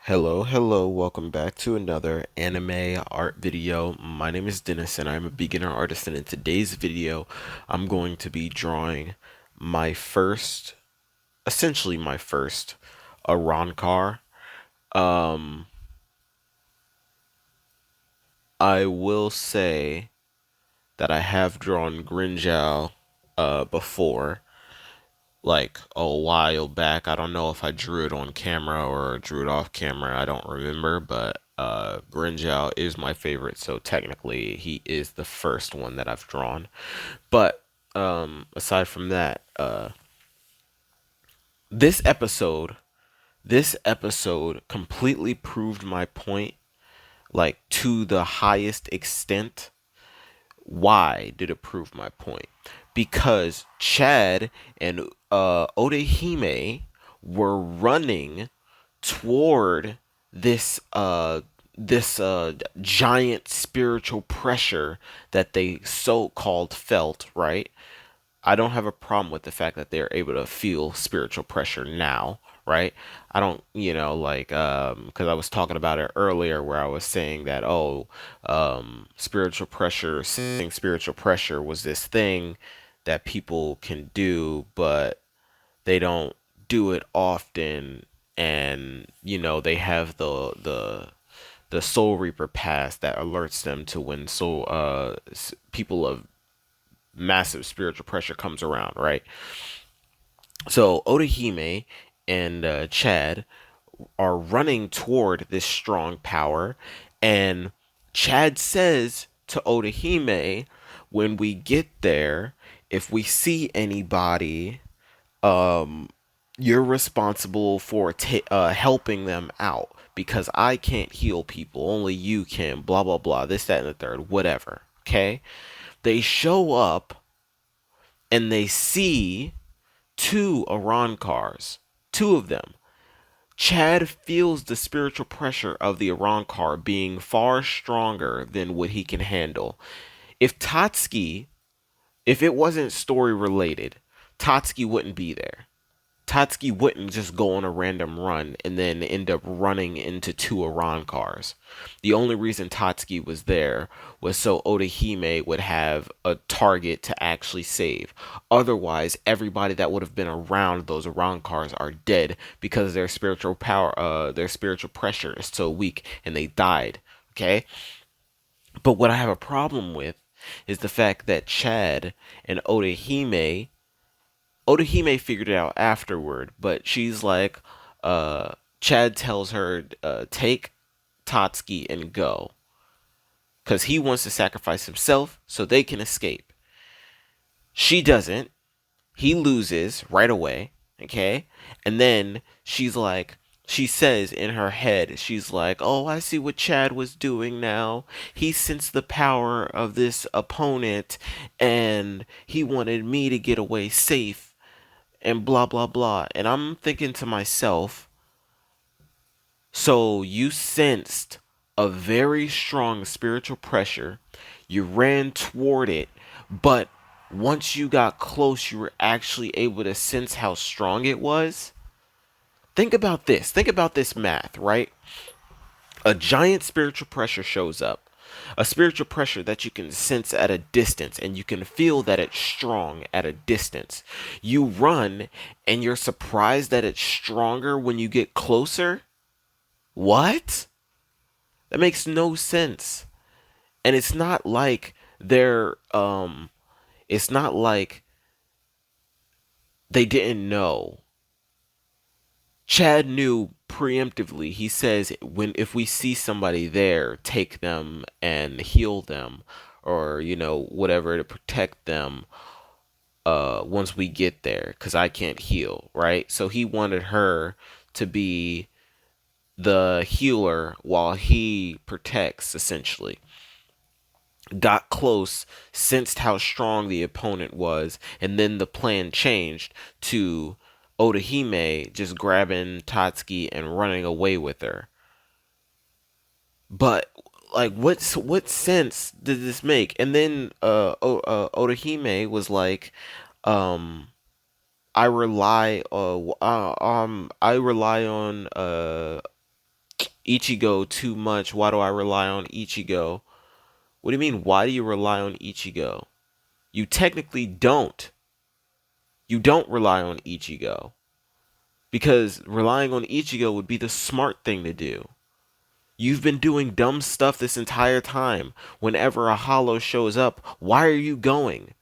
Hello, welcome back to another anime art video. My name is Dennis and I'm a beginner artist, and in today's video I'm going to be drawing my first, essentially my first Arankar. Um I will say that I have drawn Grinjal before, like a while back. I don't know if I drew it on camera or drew it off camera. I don't remember, but Grinjal is my favorite, so technically he is the first one that I've drawn. But aside from that, this episode this episode completely proved my point, like to the highest extent. Why did it prove my point? Because Chad and Odehime were running toward this giant spiritual pressure that they so-called felt, right? I don't have a problem with the fact that they're able to feel spiritual pressure now, right? I don't, like, because I was talking about it earlier where I was saying that, spiritual pressure, saying spiritual pressure was this thing that people can do, but they don't do it often, and they have the Soul Reaper pass that alerts them to when people of massive spiritual pressure comes around, right? So Odahime and Chad are running toward this strong power, and Chad says to Odahime, when we get there, if we see anybody, you're responsible for helping them out because I can't heal people, only you can, blah blah blah, this, that, and the third, whatever. Okay? They show up and they see two Iran cars, two of them. Chad feels the spiritual pressure of the Iran car being far stronger than what he can handle. If Tatsuki, if it wasn't story related, Tatsuki wouldn't be there. Tatsuki wouldn't just go on a random run and then end up running into two Iran cars. The only reason Tatsuki was there was so Odahime would have a target to actually save. Otherwise, everybody that would have been around those Iran cars are dead because their spiritual pressure is so weak, and they died. Okay? But what I have a problem with is the fact that Chad and Odahime figured it out afterward, but she's like, Chad tells her, take Tatsuki and go. Because he wants to sacrifice himself so they can escape. She doesn't. He loses right away. Okay? And then she says in her head, she's like, oh, I see what Chad was doing now. He sensed the power of this opponent and he wanted me to get away safe and blah blah blah. And I'm thinking to myself, so you sensed a very strong spiritual pressure, you ran toward it, but once you got close, you were actually able to sense how strong it was. Think about this math, right? A giant spiritual pressure shows up, a spiritual pressure that you can sense at a distance, and you can feel that it's strong at a distance. You run and you're surprised that it's stronger when you get closer. What? That makes no sense. And it's not like they didn't know. Chad knew preemptively. He says, when if we see somebody there, take them and heal them, or whatever, to protect them once we get there, cuz I can't heal, right? So he wanted her to be the healer while he protects, essentially. Got close, sensed how strong the opponent was, and then the plan changed to Odahime just grabbing Tatsuki and running away with her. But like, what sense did this make? And then Odahime was like, um, I rely on Ichigo too much. Why do I rely on Ichigo? What do you mean, why do you rely on Ichigo? You technically don't. You don't rely on Ichigo. Because relying on Ichigo would be the smart thing to do. You've been doing dumb stuff this entire time. Whenever a hollow shows up, why are you going?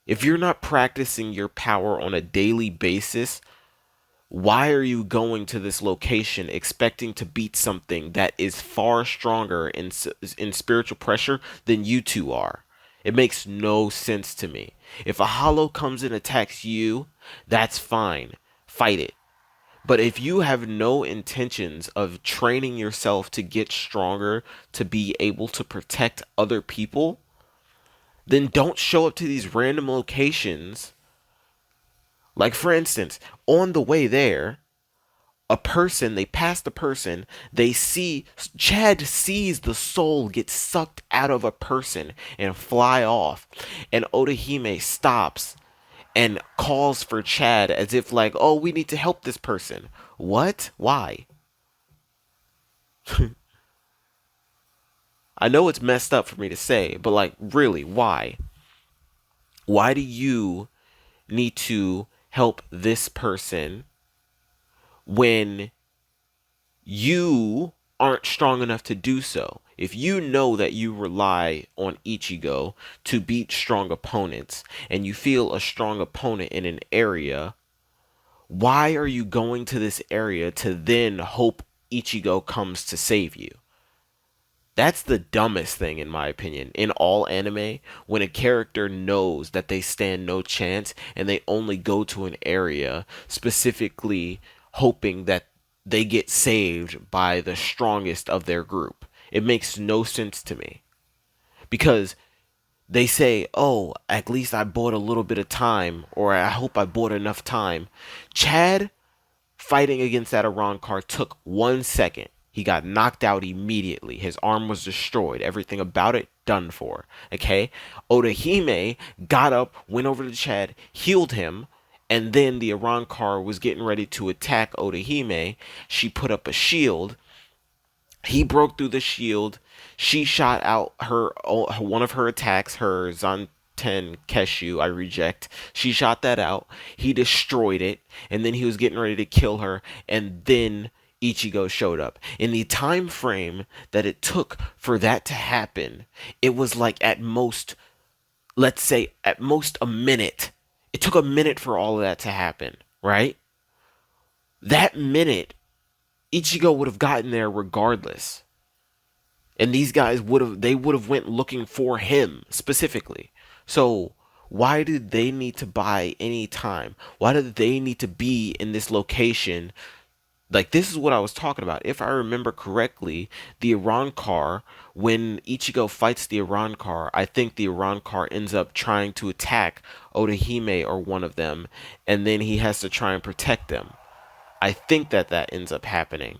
If you're not practicing your power on a daily basis, why are you going to this location expecting to beat something that is far stronger in spiritual pressure than you two are? It makes no sense to me. If a hollow comes and attacks you, that's fine. Fight it. But if you have no intentions of training yourself to get stronger, to be able to protect other people, then don't show up to these random locations. Like, for instance, on the way there, they pass the person, Chad sees the soul get sucked out of a person and fly off. And Odahime stops and calls for Chad as if like, oh, we need to help this person. What? Why? I know it's messed up for me to say, but like, really, why? Why do you need to help this person when you aren't strong enough to do so? If you know that you rely on Ichigo to beat strong opponents and you feel a strong opponent in an area, why are you going to this area to then hope Ichigo comes to save you? That's the dumbest thing, in my opinion, in all anime, when a character knows that they stand no chance and they only go to an area specifically hoping that they get saved by the strongest of their group. It makes no sense to me. Because they say, oh, at least I bought a little bit of time, or I hope I bought enough time. Chad fighting against that Arrancar took 1 second. He got knocked out immediately. His arm was destroyed. Everything about it done for. Okay? Odahime got up, went over to Chad, healed him, and then the Arrancar was getting ready to attack Odahime. She put up a shield. He broke through the shield. She shot out one of her attacks, her Zanten Keshu, I reject. She shot that out. He destroyed it, and then he was getting ready to kill her, and then Ichigo showed up. In the time frame that it took for that to happen, it was like at most, let's say at most a minute. It took a minute for all of that to happen, right? That minute, Ichigo would have gotten there regardless. And these guys would have went looking for him specifically. So why did they need to buy any time? Why did they need to be in this location? Like, this is what I was talking about. If I remember correctly, the Arrancar, when Ichigo fights the Arrancar, I think the Arrancar ends up trying to attack Odahime or one of them, and then he has to try and protect them. I think that ends up happening.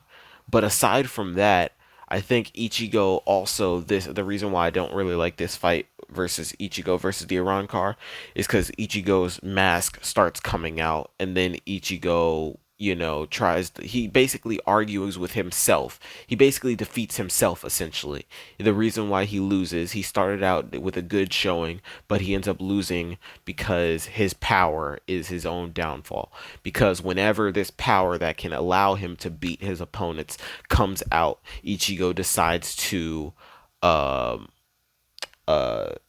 But aside from that, I think Ichigo also, the reason why I don't really like this fight versus Ichigo versus the Arrancar is because Ichigo's mask starts coming out, and then Ichigo, he basically argues with himself. He basically defeats himself, essentially. The reason why he loses, he started out with a good showing, but he ends up losing because his power is his own downfall. Because whenever this power that can allow him to beat his opponents comes out, Ichigo decides to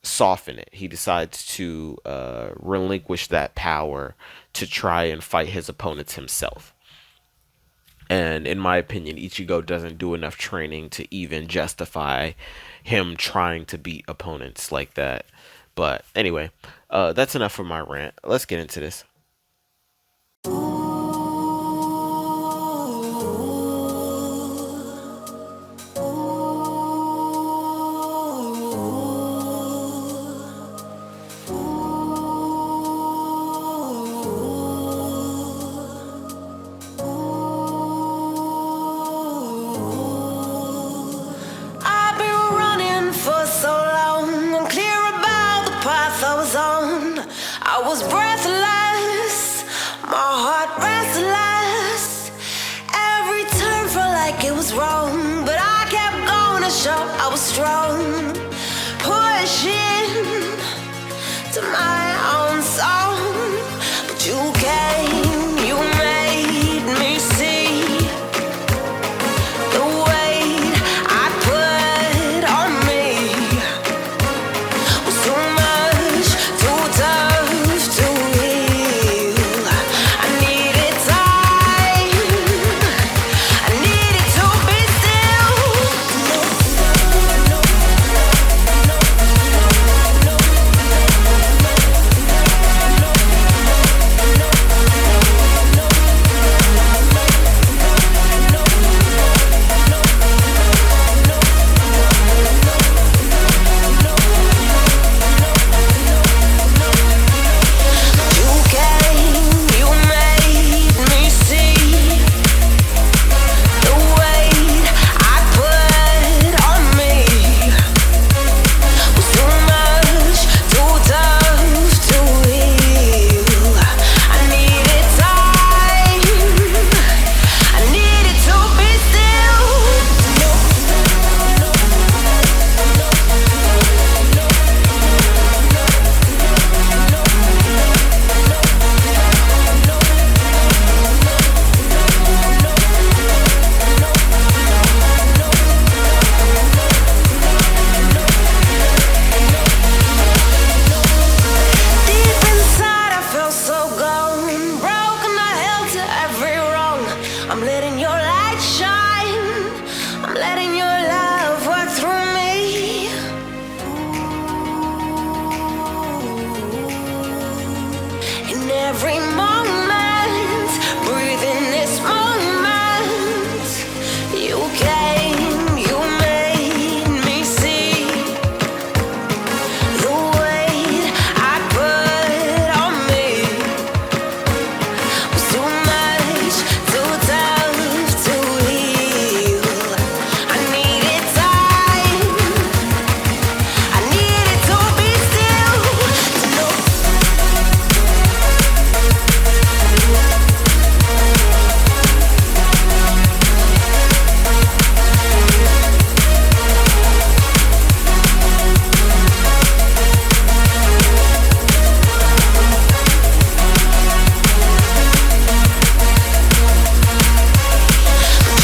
soften it. He decides to relinquish that power to try and fight his opponents himself. And in my opinion, Ichigo doesn't do enough training to even justify him trying to beat opponents like that. But anyway, that's enough for my rant. Let's get into this. It was wrong, but I kept going to show I was strong. Pushing to my own song, but you came, you made me see the weight I put on me was too much, too tough to heal. I needed time, I needed to be still. You came, you made me see the weight I put on me was too much, too tough to heal. I needed time, I needed to be still. Deep inside I felt so gone, broken, I held to every wrong. I'm letting your light shine, I'm letting your love work through me. In every moment, breathe in this moment. You came, you made me see the weight I put on me was too much, too tough to heal. I needed time, I needed to be still, to know.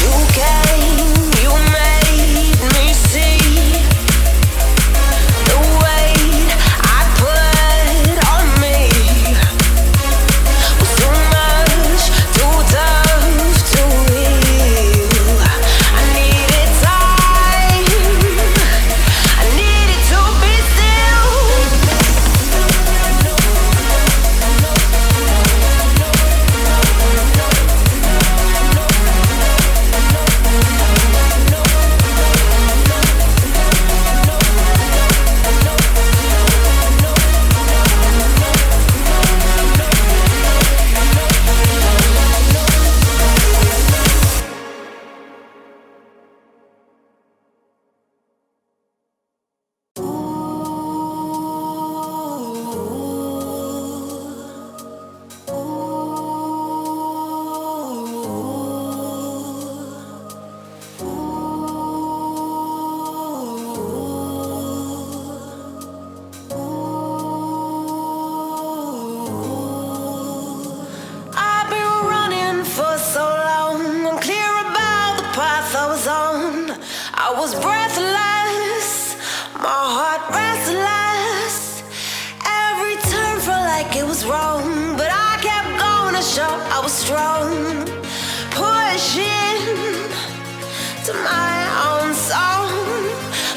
You came, you made me see the weight I put on me was too much, too tough to heal. I needed time, I needed to be still. I've been running for so long, unclear about the path I was on. I was breathless, my heart restless. Every turn felt like it was wrong, but I kept going to show I was strong. Pushing to my own song,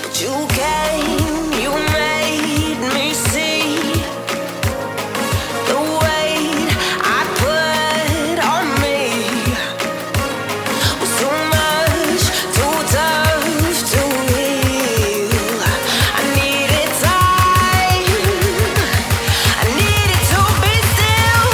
but you came, you made me see the weight I put on me was too much, too tough to heal. I needed time, I needed to be still.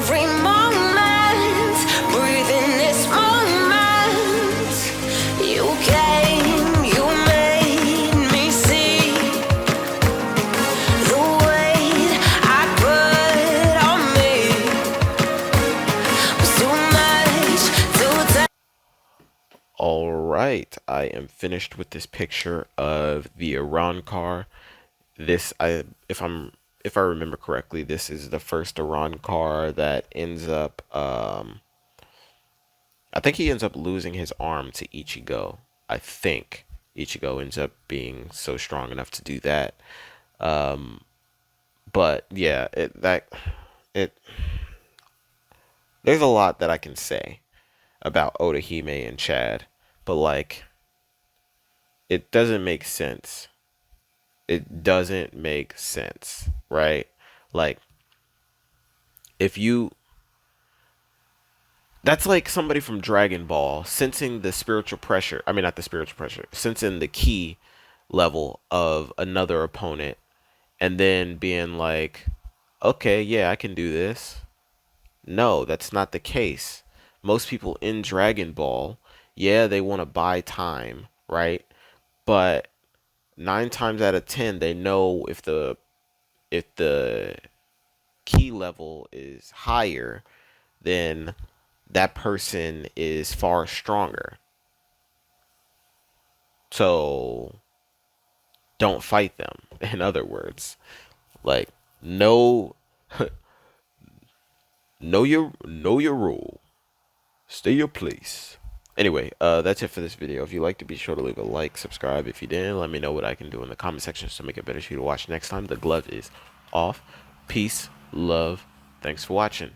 every moment, breathing this moment. You came, you made me see the weight I put on me was too much to take. All right, I am finished with this picture of the Iran car. This, if I remember correctly, this is the first Iran car that ends up. I think he ends up losing his arm to Ichigo. I think Ichigo ends up being so strong enough to do that. But yeah, it. There's a lot that I can say about Otahime and Chad, but like, it doesn't make sense. It doesn't make sense, right? Like, if you that's like somebody from Dragon Ball sensing the spiritual pressure. I mean, not the spiritual pressure, sensing the key level of another opponent and then being like, okay, yeah, I can do this. No, that's not the case. Most people in Dragon Ball, yeah, they want to buy time, right? But 9 times out of 10, they know if the key level is higher, then that person is far stronger. So don't fight them. In other words, like, know know your rule. Stay your place. Anyway, that's it for this video. If you liked it, be sure to leave a like, subscribe. If you didn't, let me know what I can do in the comment section to make it better for you to watch next time. The glove is off. Peace, love. Thanks for watching.